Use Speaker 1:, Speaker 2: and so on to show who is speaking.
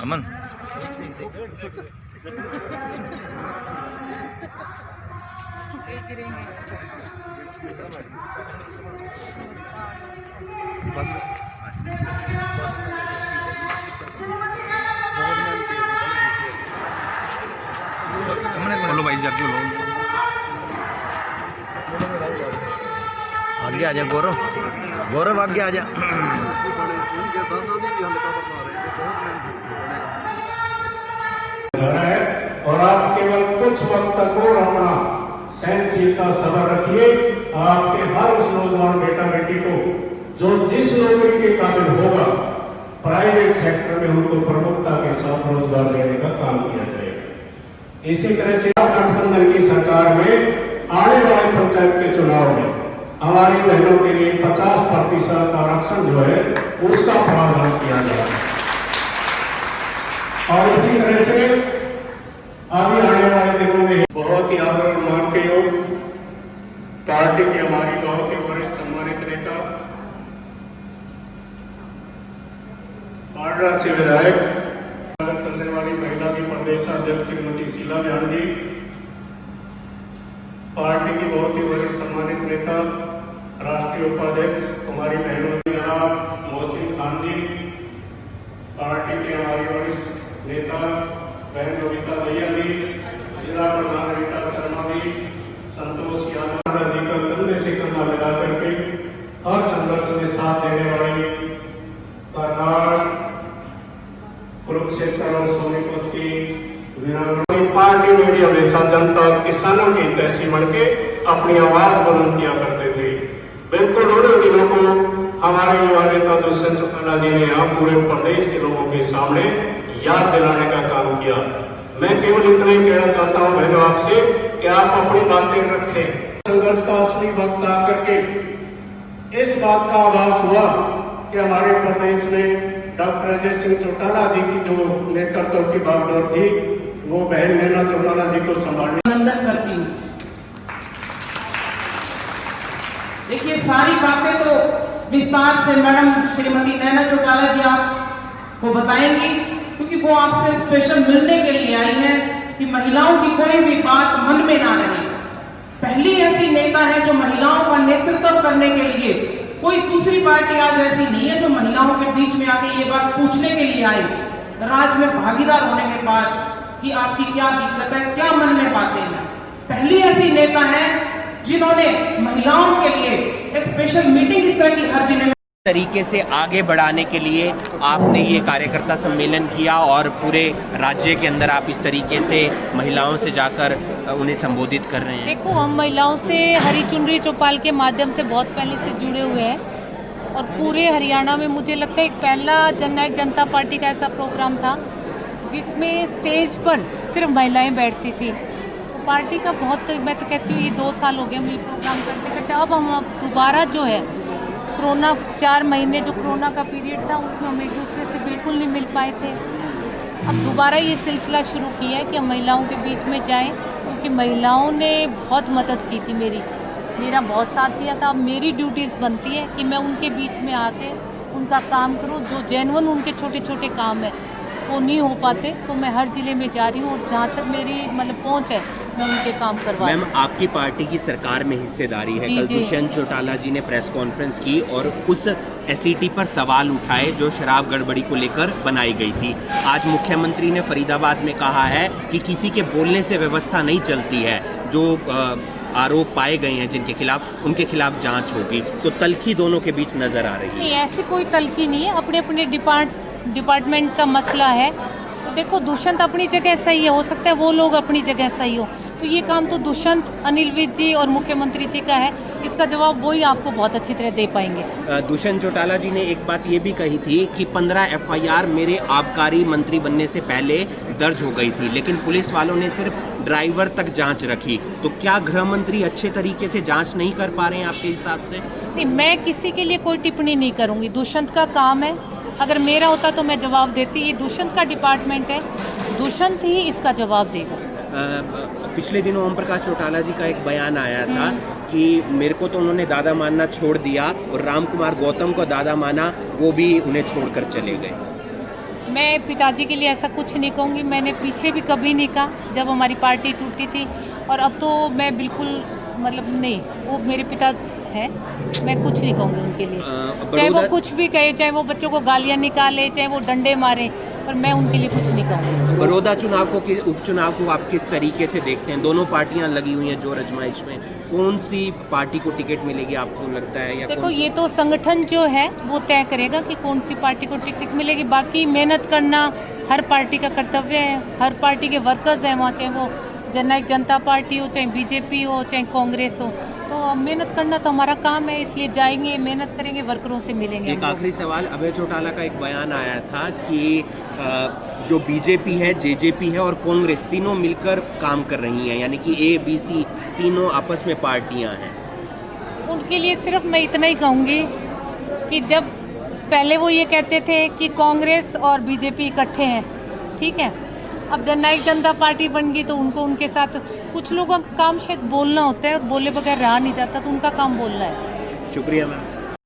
Speaker 1: अमन बोलो भाई जाके बोलो आगे आ जा गौरव गौरव आगे आ जा
Speaker 2: और आप केवल कुछ वक्त तक और अपना सहनशीलता सबर रखिए। आपके हर उस नौजवान बेटा बेटी को जो जिस नौकरी के काबिल होगा प्राइवेट सेक्टर में उनको प्रमुखता के साथ रोजगार देने का काम किया जाएगा। इसी तरह से गठबंधन की सरकार में आने वाले पंचायत के चुनाव में हमारी बहनों के लिए 50% आरक्षण जो है उसका प्रावधान किया जाएगा। और इसी तरह से आगे आने वाले दिनों में बहुत ही आदर और मान के योग पार्टी के हमारी बहुत ही वरिष्ठ सम्मानित नेता पाडरा से विधायक चलने वाली महिला की प्रदेशाध्यक्ष श्रीमती शीला बयान जी, पार्टी की बहुत ही वरिष्ठ सम्मानित नेता राष्ट्रीय उपाध्यक्ष हमारी बहनों जनाब मोहसिन खान जी, पार्टी के हमारी वरिष्ठ नेता बहन रोहिता भैया जी, जिला प्रधान रीटा शर्मा जी, संतोष यादव जी का कंधे से कंधा मिला करके हर संघर्ष में साथ देने वाली करनाल, कुरुक्षेत्र और सोनीपत की पार्टी में हमेशा जनता किसानों की हितैषी बन के अपनी आवाज बुलंद किया करते थे। बिल्कुल उन दिनों को हमारे युवा नेता दुष्यंत चौटाला जी ने यहाँ पूरे प्रदेश के लोगों के सामने याद दिलाने का काम किया। मैं केवल इतना ही कहना चाहता हूँ बहनों आपसे कि आप अपनी बातें रखें। संघर्ष का असली वक्त आकर के इस बात का आभास हुआ कि हमारे प्रदेश में डॉक्टर अजय सिंह चौटाला जी की जो नेतृत्व की बागडोर थी वो बहन नैना चौटाला जी को संभालने
Speaker 3: वंदन करती हूँ। देखिए सारी बातें तो विस्तार से मैडम श्रीमती नैना चौटाला जी आपको बताएंगी, क्योंकि वो आपसे स्पेशल मिलने के लिए आई है कि महिलाओं की कोई भी बात मन में ना रहे। पहली ऐसी नेता है जो महिलाओं का नेतृत्व करने के लिए, कोई दूसरी पार्टी आज ऐसी नहीं है जो महिलाओं के बीच में आके ये बात पूछने के लिए आई राज में भागीदार होने के बाद कि आपकी क्या दिक्कत है, क्या मन में बातें हैं। पहली ऐसी नेता है जिन्होंने महिलाओं के लिए एक स्पेशल मीटिंग इस तरह की हर जिले में
Speaker 4: तरीके से आगे बढ़ाने के लिए आपने ये कार्यकर्ता सम्मेलन किया और पूरे राज्य के अंदर आप इस तरीके से महिलाओं से जाकर उन्हें संबोधित कर रहे हैं।
Speaker 5: देखो हम महिलाओं से हरी चुनरी चौपाल के माध्यम से बहुत पहले से जुड़े हुए हैं और पूरे हरियाणा में मुझे लगता है एक पहला जननायक जनता पार्टी का ऐसा प्रोग्राम था जिसमें स्टेज पर सिर्फ महिलाएं बैठती थी। तो पार्टी का बहुत, मैं तो कहती हूँ ये 2 साल हो गए हम ये प्रोग्राम करते करते। अब हम दोबारा जो है कोरोना 4 महीने जो कोरोना का पीरियड था उसमें हम एक दूसरे से बिल्कुल नहीं मिल पाए थे। अब दोबारा ये सिलसिला शुरू किया है कि हम महिलाओं के बीच में जाएं, क्योंकि महिलाओं ने बहुत मदद की थी, मेरा बहुत साथ दिया था। अब मेरी ड्यूटीज़ बनती है कि मैं उनके बीच में आके उनका काम करूं। जो जेन्युइन उनके छोटे छोटे काम है वो नहीं हो पाते, तो मैं हर ज़िले में जा रही हूँ और जहाँ तक मेरी मतलब पहुँच है मैं उनके काम करवा।
Speaker 4: मैम आपकी पार्टी की सरकार में हिस्सेदारी है। कल दुष्यंत चौटाला जी ने प्रेस कॉन्फ्रेंस की और उस एसईटी पर सवाल उठाए जो शराब गड़बड़ी को लेकर बनाई गई थी। आज मुख्यमंत्री ने फरीदाबाद में कहा है कि किसी के बोलने से व्यवस्था नहीं चलती है, जो आरोप पाए गए हैं जिनके खिलाफ उनके खिलाफ जांच होगी। तो तल्खी दोनों के बीच नजर आ रही है।
Speaker 5: नहीं, ऐसी कोई तल्खी नहीं है, अपने अपने डिपार्टमेंट का मसला है। तो देखो दुष्यंत अपनी जगह सही है, हो सकता है वो लोग अपनी जगह सही हो, तो ये काम तो दुष्यंत, अनिल विज जी और मुख्यमंत्री जी का है। इसका जवाब वही आपको बहुत अच्छी तरह दे पाएंगे।
Speaker 4: दुष्यंत चौटाला जी ने एक बात ये भी कही थी कि 15 एफआईआर मेरे आबकारी मंत्री बनने से पहले दर्ज हो गई थी, लेकिन पुलिस वालों ने सिर्फ ड्राइवर तक जांच रखी। तो क्या गृह मंत्री अच्छे तरीके से जांच नहीं कर पा रहे हैं आपके हिसाब से?
Speaker 5: नहीं, मैं किसी के लिए कोई टिप्पणी नहीं करूँगी। दुष्यंत का काम है, अगर मेरा होता तो मैं जवाब देती। ये दुष्यंत का डिपार्टमेंट है, दुष्यंत ही इसका जवाब देगा।
Speaker 4: पिछले दिनों ओम प्रकाश चौटाला जी का एक बयान आया था कि मेरे को तो उन्होंने दादा मानना छोड़ दिया और राम कुमार गौतम को दादा माना, वो भी उन्हें छोड़कर चले गए।
Speaker 5: मैं पिताजी के लिए ऐसा कुछ नहीं कहूँगी, मैंने पीछे भी कभी नहीं कहा जब हमारी पार्टी टूटी थी, और अब तो मैं बिल्कुल मतलब नहीं, वो मेरे पिता है, मैं कुछ नहीं कहूँगी उनके लिए, चाहे वो कुछ भी कहे, चाहे वो बच्चों को गालियाँ निकाले, चाहे वो डंडे मारे, पर मैं उनके लिए कुछ नहीं कहूँगी।
Speaker 4: बड़ौदा उपचुनाव को आप किस तरीके से देखते हैं? दोनों पार्टियां लगी हुई हैं जोर आजमाइश में, कौन सी पार्टी को टिकट मिलेगी आपको लगता है? या
Speaker 5: देखो, ये तो संगठन जो है वो तय करेगा कि कौन सी पार्टी को टिकट मिलेगी। बाकी मेहनत करना हर पार्टी का कर्तव्य है, हर पार्टी के वर्कर्स हैं वहाँ, चाहे वो जननायक जनता पार्टी हो, चाहे बीजेपी हो, चाहे कांग्रेस हो, तो मिहनत करना तो हमारा काम है, इसलिए जाएंगे, मेहनत करेंगे, वर्करों से मिलेंगे।
Speaker 4: एक आखिरी सवाल, अभय चौटाला का एक बयान आया था कि जो बीजेपी है, जेजेपी है और कांग्रेस तीनों मिलकर काम कर रही हैं, यानी कि ABC तीनों आपस में पार्टियां हैं।
Speaker 5: उनके लिए सिर्फ मैं इतना ही कहूँगी कि जब पहले वो ये कहते थे कि कांग्रेस और बीजेपी इकट्ठे हैं, ठीक है, अब जननायक जनता पार्टी बन गई तो उनको उनके साथ, कुछ लोगों का काम शायद बोलना होता है और बोले बगैर रहा नहीं जाता, तो उनका काम बोलना है।
Speaker 4: शुक्रिया मैम।